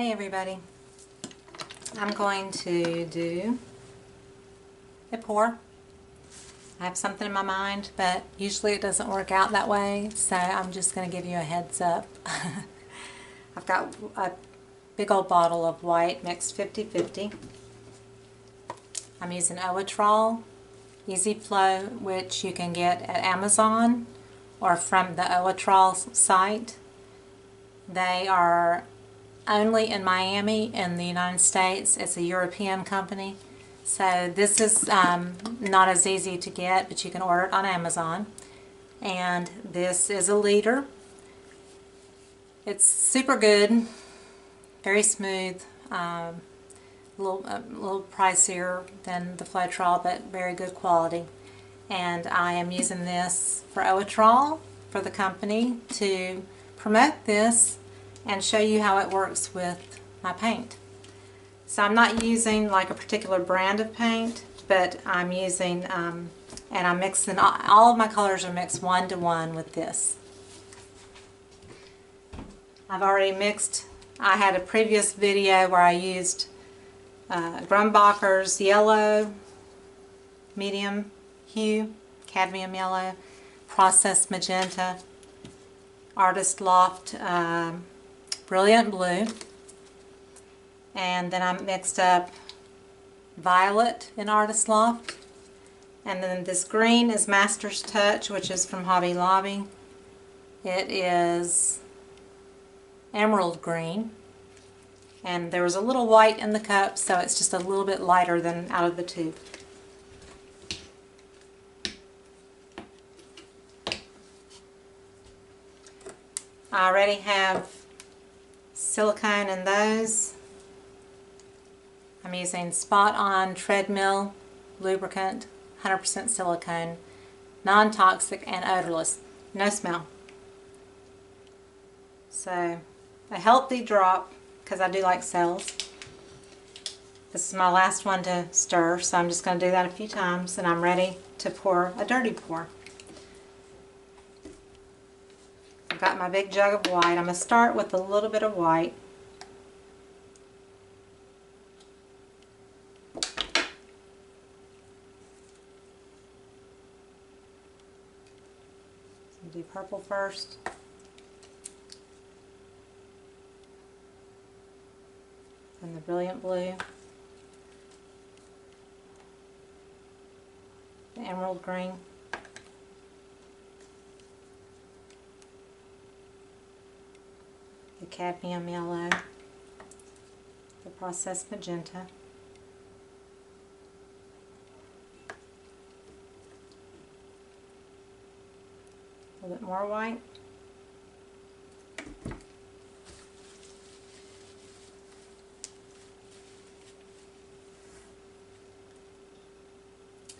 Hey everybody, I'm going to do a pour. I have something in my mind, but usually it doesn't work out that way, so I'm just going to give you a heads up. I've got a big old bottle of white mixed 50-50. I'm using Owatrol Easy Flow, which you can get at Amazon or from the Owatrol site. They are only in Miami in the United States. It's a European company. So this is not as easy to get, but you can order it on Amazon. And this is a liter. It's super good, very smooth, a little pricier than the Floetrol, but very good quality. And I am using this for Owatrol, for the company, to promote this and show you how it works with my paint. So I'm not using like a particular brand of paint, but I'm using, and I'm mixing, all of my colors are mixed 1-to-1 with this. I've already mixed, I had a previous video where I used Grumbacher's yellow, medium hue, cadmium yellow, processed magenta, Artist Loft brilliant blue, and then I mixed up violet in Artist Loft, and then this green is Master's Touch, which is from Hobby Lobby. It is emerald green, and there was a little white in the cup, so it's just a little bit lighter than out of the tube. I already have silicone in those. I'm using Spot On Treadmill lubricant, 100% silicone, non-toxic and odorless, no smell. So a healthy drop, because I do like cells. This is my last one to stir, so I'm just going to do that a few times, and I'm ready to pour a dirty pour. I've got my big jug of white. I'm going to start with a little bit of white. So do purple first. And the brilliant blue. The emerald green. The cadmium yellow, the processed magenta, a little bit more white,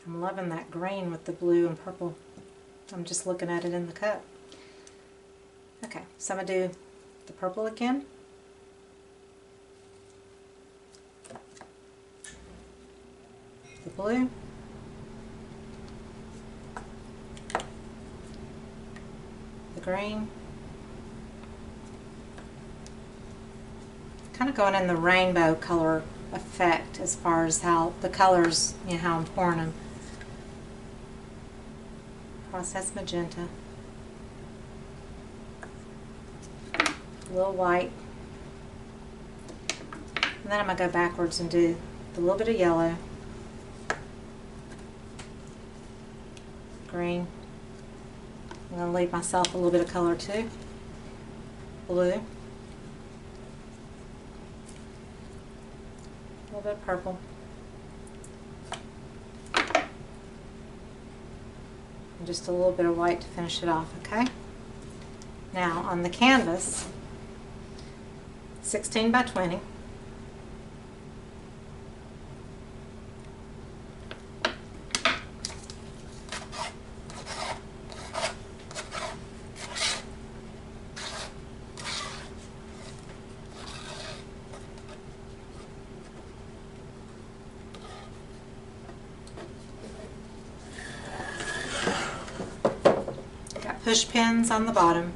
I'm loving that green with the blue and purple. I'm just looking at it in the cup. Okay, so I'm going to do the purple again. The blue. The green. Kind of going in the rainbow color effect as far as how the colors, you know, how I'm pouring them. Processed magenta. A little white, and then I'm going to go backwards and do a little bit of yellow, green. I'm going to leave myself a little bit of color too, blue, a little bit of purple, and just a little bit of white to finish it off. Okay, now on the canvas, 16 by 20. Got push pins on the bottom.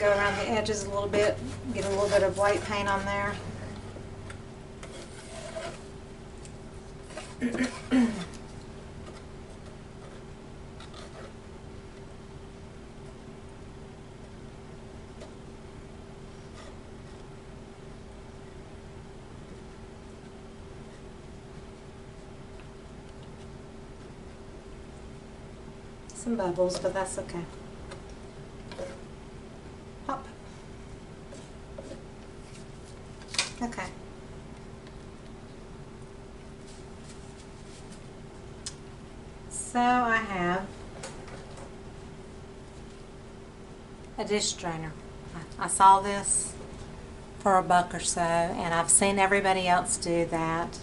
go around the edges a little bit, get a little bit of white paint on there. Some bubbles, but that's okay. Hop. Okay. So I have a dish strainer. I saw this for $1 or so, and I've seen everybody else do that.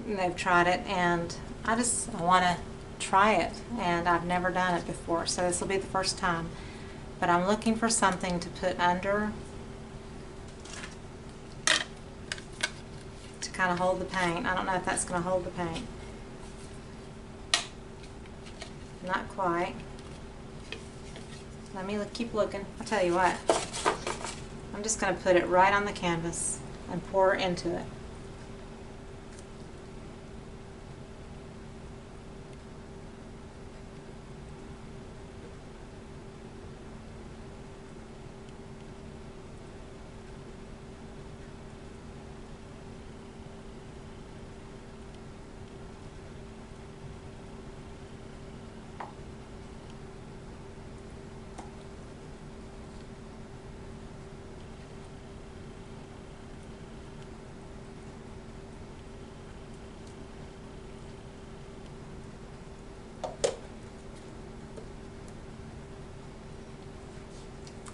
They've tried it, and I want to try it, and I've never done it before, so this will be the first time. But I'm looking for something to put under to kind of hold the paint. I don't know if that's going to hold the paint. Not quite. Let me keep looking. I'll tell you what. I'm just going to put it right on the canvas and pour into it.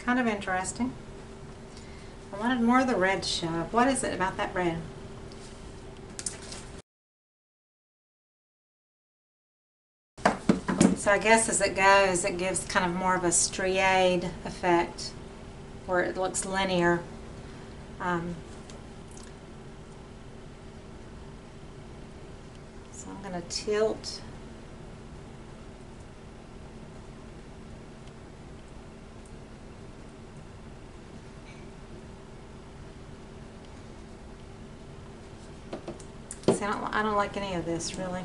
Kind of interesting. I wanted more of the red to show up. What is it about that red? So I guess as it goes, it gives kind of more of a striated effect where it looks linear. So I'm going to tilt. See, I don't like any of this, really.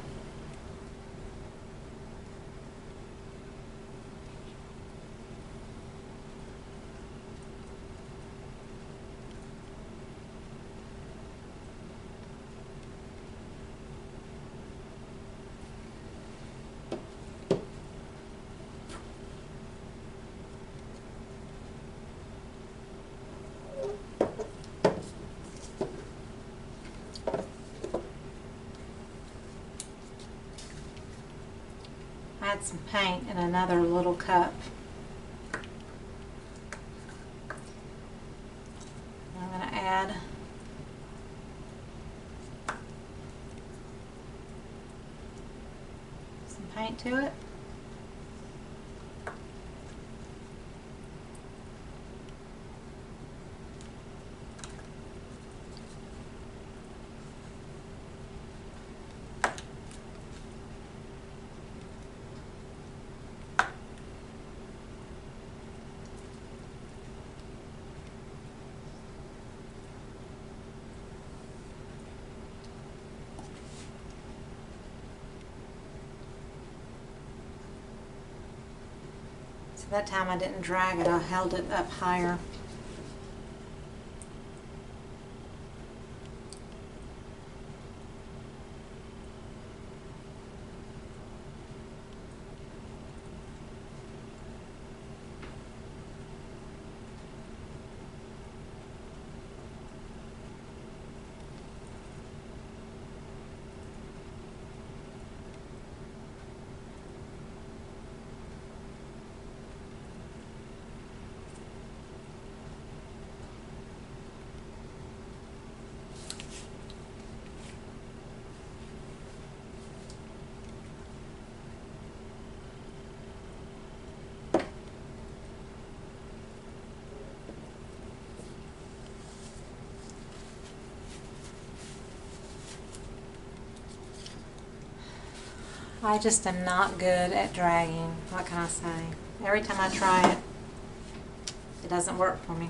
Add some paint in another little cup. I'm going to add some paint to it. So that time I didn't drag it, I held it up higher. I just am not good at dragging. What can I say? Every time I try it, It doesn't work for me.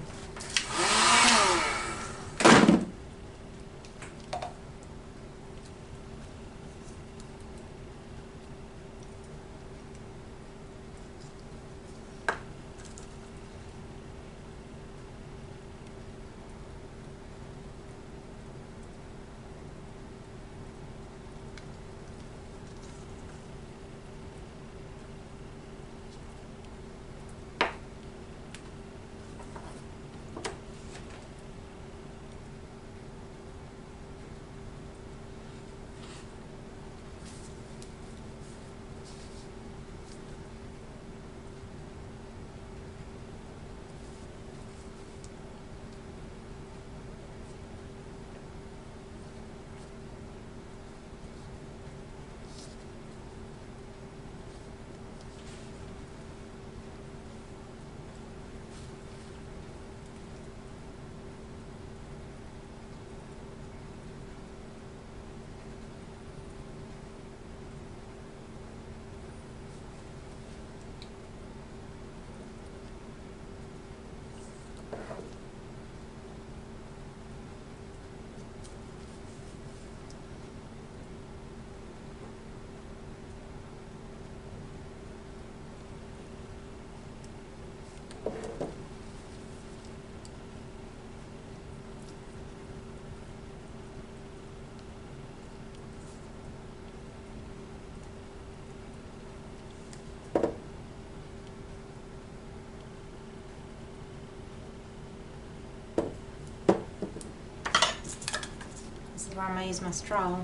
This is where I'm going to use my straw.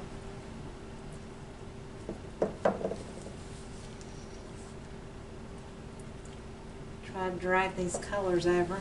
Try to drag these colors over.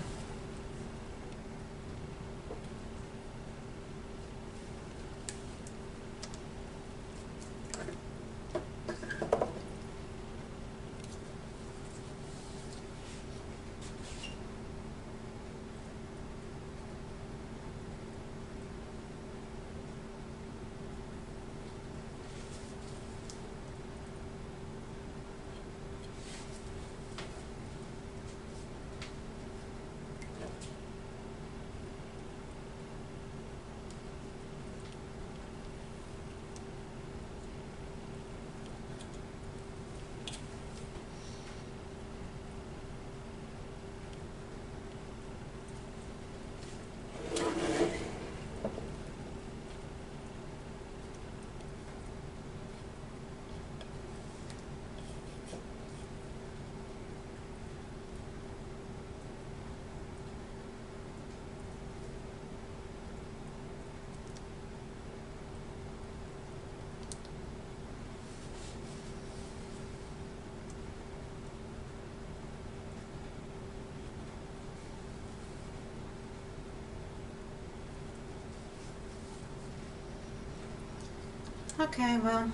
Okay, well,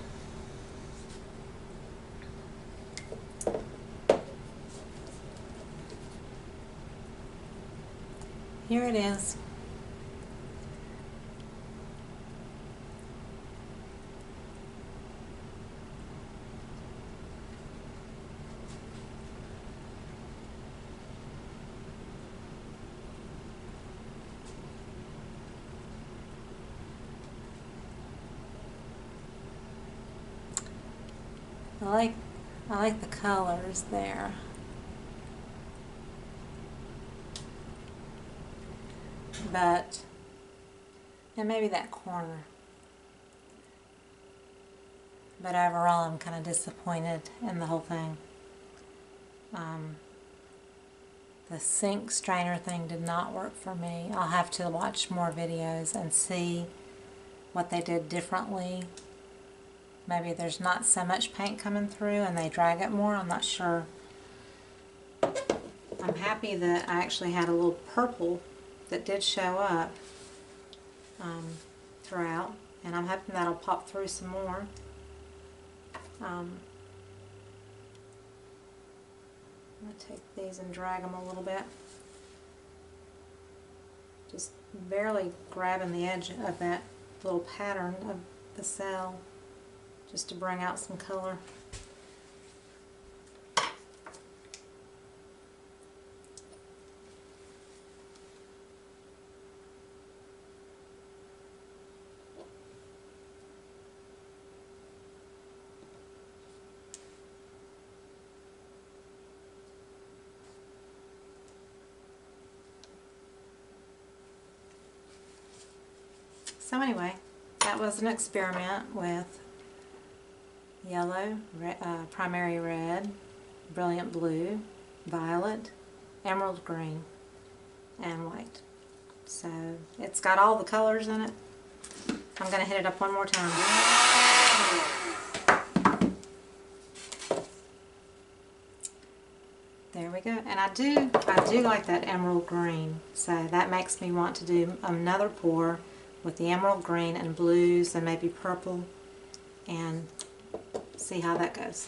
here it is. I like the colors there. But, and maybe that corner. But overall, I'm kind of disappointed in the whole thing. The sink strainer thing did not work for me. I'll have to watch more videos and see what they did differently. Maybe there's not so much paint coming through and they drag it more. I'm not sure. I'm happy that I actually had a little purple that did show up throughout, and I'm hoping that'll pop through some more. I'm going to take these and drag them a little bit. Just barely grabbing the edge of that little pattern of the cell, just to bring out some color. So anyway, that was an experiment with yellow, primary red, brilliant blue, violet, emerald green, and white. So it's got all the colors in it. I'm going to hit it up one more time. There we go. And I do like that emerald green. So that makes me want to do another pour with the emerald green and blues and maybe purple, and see how that goes.